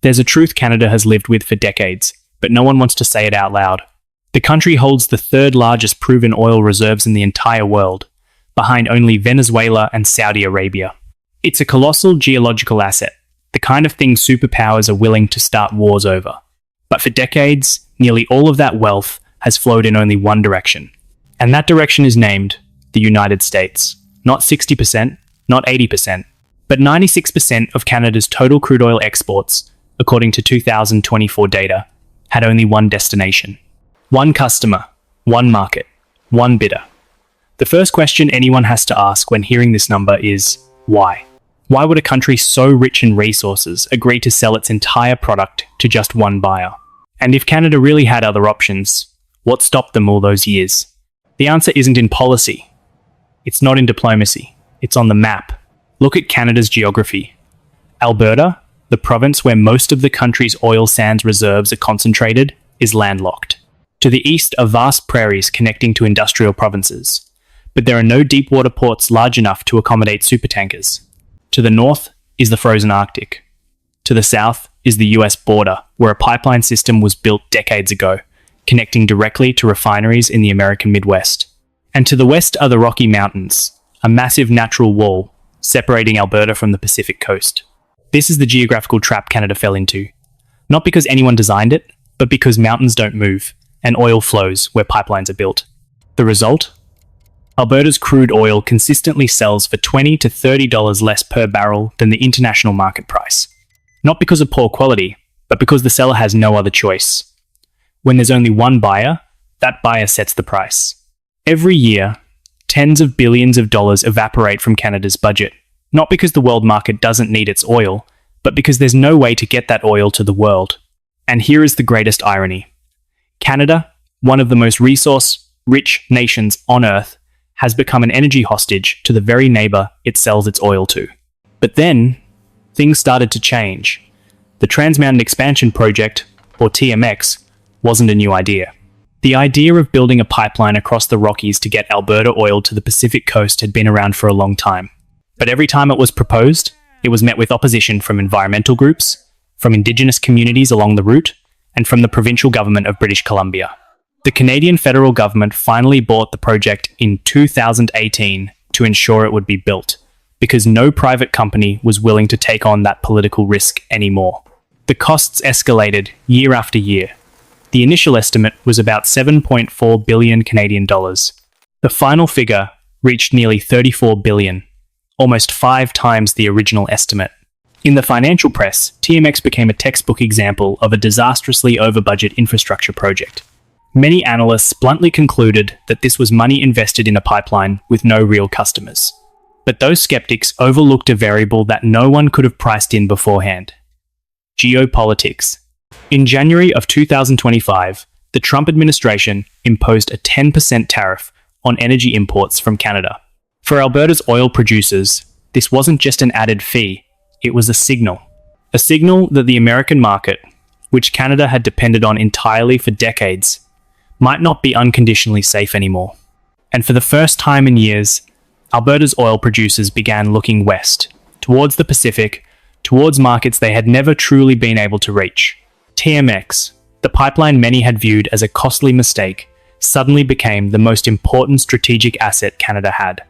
There's a truth Canada has lived with for decades, but no one wants to say it out loud. The country holds the third largest proven oil reserves in the entire world, behind only Venezuela and Saudi Arabia. It's a colossal geological asset, the kind of thing superpowers are willing to start wars over. But for decades, nearly all of that wealth has flowed in only one direction. And that direction is named the United States. Not 60%, not 80%, but 96% of Canada's total crude oil exports, according to 2024 data, had only one destination. One customer, one market, one bidder. The first question anyone has to ask when hearing this number is, why? Why would a country so rich in resources agree to sell its entire product to just one buyer? And if Canada really had other options, what stopped them all those years? The answer isn't in policy. It's not in diplomacy. It's on the map. Look at Canada's geography. Alberta, the province where most of the country's oil sands reserves are concentrated, is landlocked. To the east are vast prairies connecting to industrial provinces, but there are no deep water ports large enough to accommodate supertankers. To the north is the frozen Arctic. To the south is the US border, where a pipeline system was built decades ago, connecting directly to refineries in the American Midwest. And to the west are the Rocky Mountains, a massive natural wall separating Alberta from the Pacific coast. This is the geographical trap Canada fell into. Not because anyone designed it, but because mountains don't move, and oil flows where pipelines are built. The result? Alberta's crude oil consistently sells for $20 to $30 less per barrel than the international market price. Not because of poor quality, but because the seller has no other choice. When there's only one buyer, that buyer sets the price. Every year, tens of billions of dollars evaporate from Canada's budget, not because the world market doesn't need its oil, but because there's no way to get that oil to the world. And here is the greatest irony. Canada, one of the most resource-rich nations on Earth, has become an energy hostage to the very neighbour it sells its oil to. But then, things started to change. The Trans Mountain Expansion Project, or TMX, wasn't a new idea. The idea of building a pipeline across the Rockies to get Alberta oil to the Pacific coast had been around for a long time. But every time it was proposed, it was met with opposition from environmental groups, from Indigenous communities along the route, and from the provincial government of British Columbia. The Canadian federal government finally bought the project in 2018 to ensure it would be built, because no private company was willing to take on that political risk anymore. The costs escalated year after year. The initial estimate was about 7.4 billion Canadian dollars. The final figure reached nearly 34 billion, almost 5 times the original estimate. In the financial press, TMX became a textbook example of a disastrously over-budget infrastructure project. Many analysts bluntly concluded that this was money invested in a pipeline with no real customers. But those skeptics overlooked a variable that no one could have priced in beforehand: geopolitics. In January of 2025, the Trump administration imposed a 10% tariff on energy imports from Canada. For Alberta's oil producers, this wasn't just an added fee, it was a signal. A signal that the American market, which Canada had depended on entirely for decades, might not be unconditionally safe anymore. And for the first time in years, Alberta's oil producers began looking west, towards the Pacific, towards markets they had never truly been able to reach. TMX, the pipeline many had viewed as a costly mistake, suddenly became the most important strategic asset Canada had.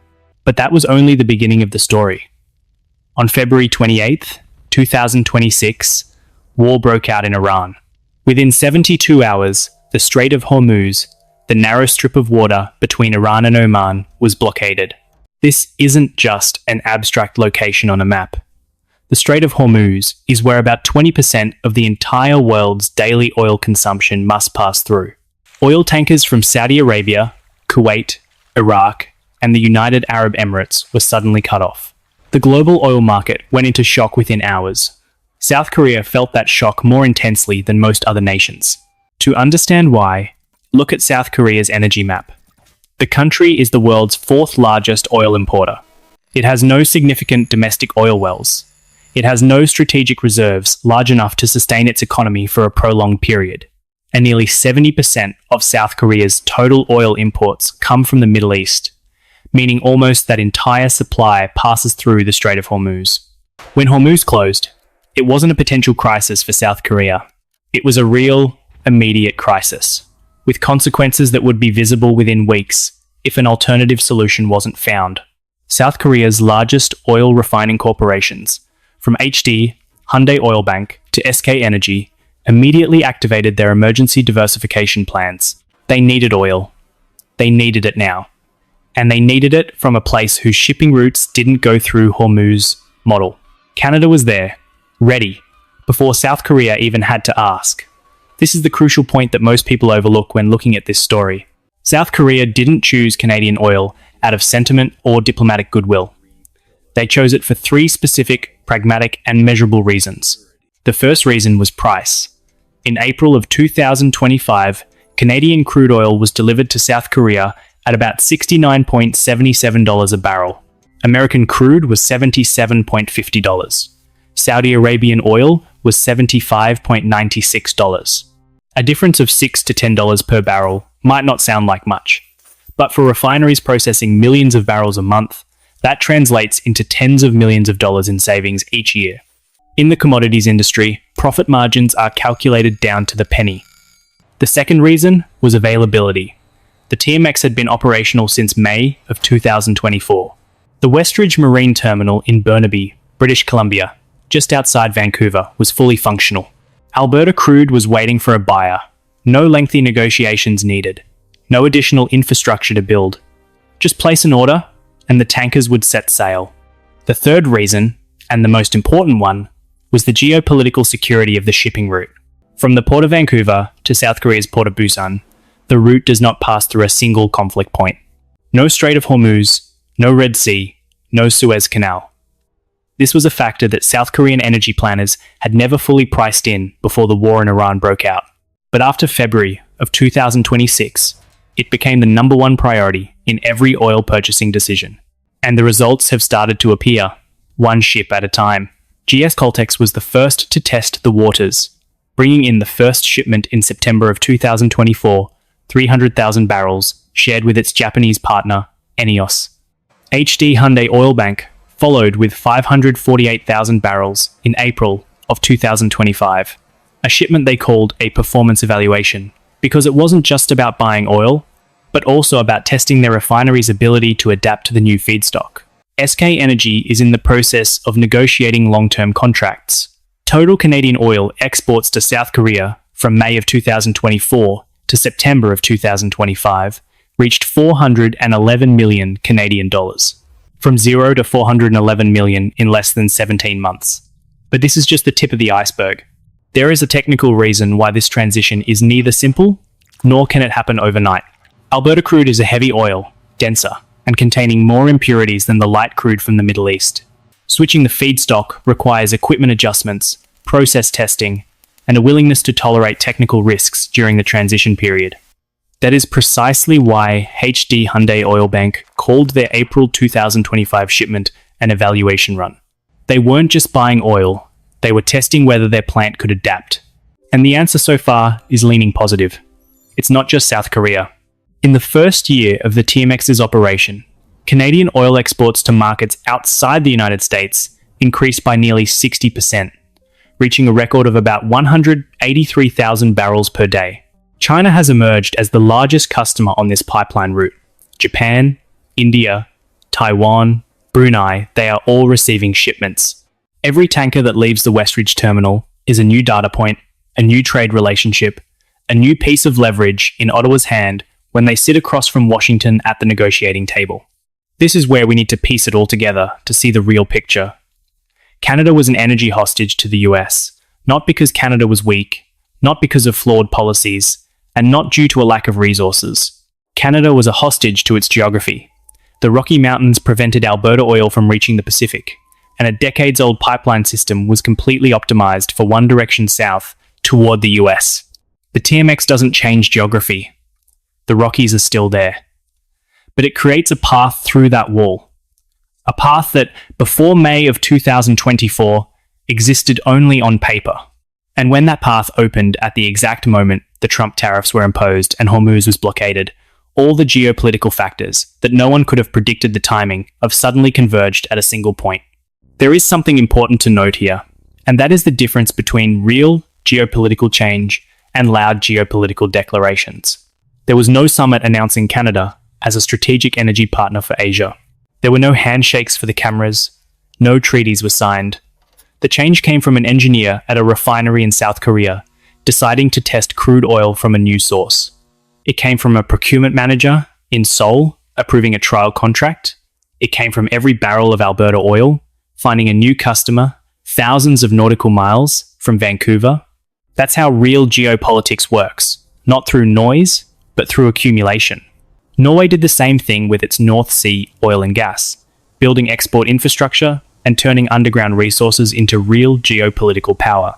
But that was only the beginning of the story. On February 28, 2026, war broke out in Iran. Within 72 hours, the Strait of Hormuz, the narrow strip of water between Iran and Oman, was blockaded. This isn't just an abstract location on a map. The Strait of Hormuz is where about 20% of the entire world's daily oil consumption must pass through. Oil tankers from Saudi Arabia, Kuwait, Iraq, and the United Arab Emirates were suddenly cut off. The global oil market went into shock within hours. South Korea felt that shock more intensely than most other nations. To understand why, look at South Korea's energy map. The country is the world's 4th largest oil importer. It has no significant domestic oil wells. It has no strategic reserves large enough to sustain its economy for a prolonged period. And nearly 70% of South Korea's total oil imports come from the Middle East, meaning almost that entire supply passes through the Strait of Hormuz. When Hormuz closed, It wasn't a potential crisis for South Korea. It was a real, immediate crisis, with consequences that would be visible within weeks if an alternative solution wasn't found. South Korea's largest oil refining corporations, from HD, Hyundai Oil Bank, to SK Energy, immediately activated their emergency diversification plans. They needed oil. They needed it now. And they needed it from a place whose shipping routes didn't go through Hormuz model. Canada was there, ready, before South Korea even had to ask. This is the crucial point that most people overlook when looking at this story. South Korea didn't choose Canadian oil out of sentiment or diplomatic goodwill. They chose it for three specific, pragmatic, and measurable reasons. The first reason was price. In April of 2025, Canadian crude oil was delivered to South Korea at about $69.77 a barrel. American crude was $77.50. Saudi Arabian oil was $75.96. A difference of $6 to $10 per barrel might not sound like much, but for refineries processing millions of barrels a month, that translates into tens of millions of dollars in savings each year. In the commodities industry, profit margins are calculated down to the penny. The second reason was availability. The TMX had been operational since May of 2024. The Westridge Marine Terminal in Burnaby, British Columbia, just outside Vancouver, was fully functional. Alberta crude was waiting for a buyer. No lengthy negotiations needed. No additional infrastructure to build. Just place an order, and the tankers would set sail. The third reason, and the most important one, was the geopolitical security of the shipping route. From the Port of Vancouver to South Korea's Port of Busan, the route does not pass through a single conflict point. No Strait of Hormuz, no Red Sea, no Suez Canal. This was a factor that South Korean energy planners had never fully priced in before the war in Iran broke out. But after February of 2026, it became the number one priority in every oil purchasing decision. And the results have started to appear, one ship at a time. GS Caltex was the first to test the waters, bringing in the first shipment in September of 2024, 300,000 barrels, shared with its Japanese partner, Enios. HD Hyundai Oil Bank followed with 548,000 barrels in April of 2025, a shipment they called a performance evaluation, because it wasn't just about buying oil, but also about testing their refinery's ability to adapt to the new feedstock. SK Energy is in the process of negotiating long-term contracts. Total Canadian oil exports to South Korea from May of 2024 to September of 2025 reached 411 million Canadian dollars, from 0 to 411 million in less than 17 months. But this is just the tip of the iceberg. There is a technical reason why this transition is neither simple, nor can it happen overnight. Alberta crude is a heavy oil, denser, and containing more impurities than the light crude from the Middle East. Switching the feedstock requires equipment adjustments, process testing, and a willingness to tolerate technical risks during the transition period. That is precisely why HD Hyundai Oil Bank called their April 2025 shipment an evaluation run. They weren't just buying oil, they were testing whether their plant could adapt. And the answer so far is leaning positive. It's not just South Korea. In the first year of the TMX's operation, Canadian oil exports to markets outside the United States increased by nearly 60%, reaching a record of about 183,000 barrels per day. China has emerged as the largest customer on this pipeline route. Japan, India, Taiwan, Brunei, they are all receiving shipments. Every tanker that leaves the Westridge terminal is a new data point, a new trade relationship, a new piece of leverage in Ottawa's hand when they sit across from Washington at the negotiating table. This is where we need to piece it all together to see the real picture. Canada was an energy hostage to the US, not because Canada was weak, not because of flawed policies, and not due to a lack of resources. Canada was a hostage to its geography. The Rocky Mountains prevented Alberta oil from reaching the Pacific, and a decades-old pipeline system was completely optimized for one direction south toward the US. The TMX doesn't change geography. The Rockies are still there. But it creates a path through that wall. A path that, before May of 2024, existed only on paper. And when that path opened at the exact moment the Trump tariffs were imposed and Hormuz was blockaded, all the geopolitical factors that no one could have predicted the timing of suddenly converged at a single point. There is something important to note here. And that is the difference between real geopolitical change and loud geopolitical declarations. There was no summit announcing Canada as a strategic energy partner for Asia. There were no handshakes for the cameras. No treaties were signed. The change came from an engineer at a refinery in South Korea deciding to test crude oil from a new source. It came from a procurement manager in Seoul approving a trial contract. It came from every barrel of Alberta oil finding a new customer thousands of nautical miles from Vancouver. That's how real geopolitics works, not through noise, but through accumulation. Norway did the same thing with its North Sea oil and gas, building export infrastructure and turning underground resources into real geopolitical power.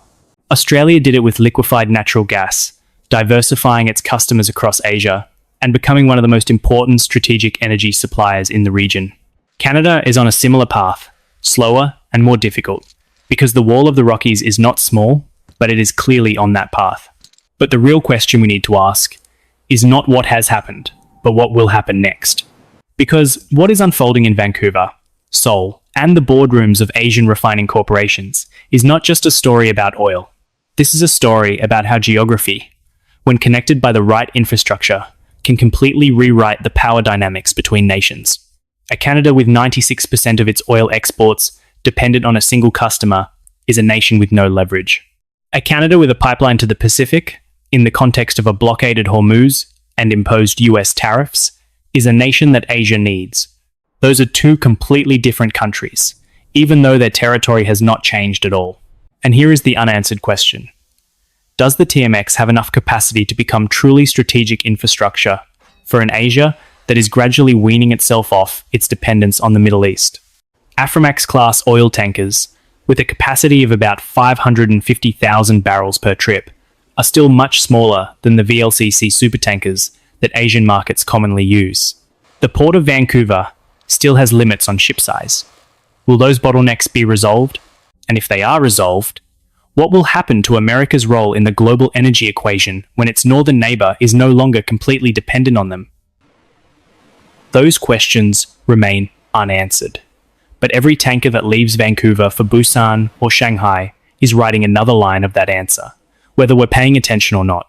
Australia did it with liquefied natural gas, diversifying its customers across Asia and becoming one of the most important strategic energy suppliers in the region. Canada is on a similar path, slower and more difficult, because the wall of the Rockies is not small, but it is clearly on that path. But the real question we need to ask is not what has happened, but what will happen next. Because what is unfolding in Vancouver, Seoul, and the boardrooms of Asian refining corporations is not just a story about oil. This is a story about how geography, when connected by the right infrastructure, can completely rewrite the power dynamics between nations. A Canada with 96% of its oil exports dependent on a single customer is a nation with no leverage. A Canada with a pipeline to the Pacific, in the context of a blockaded Hormuz and imposed US tariffs, is a nation that Asia needs. Those are two completely different countries, even though their territory has not changed at all. And here is the unanswered question. Does the TMX have enough capacity to become truly strategic infrastructure for an Asia that is gradually weaning itself off its dependence on the Middle East? Aframax-class oil tankers, with a capacity of about 550,000 barrels per trip, are still much smaller than the VLCC supertankers that Asian markets commonly use. The Port of Vancouver still has limits on ship size. Will those bottlenecks be resolved? And if they are resolved, what will happen to America's role in the global energy equation when its northern neighbour is no longer completely dependent on them? Those questions remain unanswered. But every tanker that leaves Vancouver for Busan or Shanghai is writing another line of that answer, whether we're paying attention or not.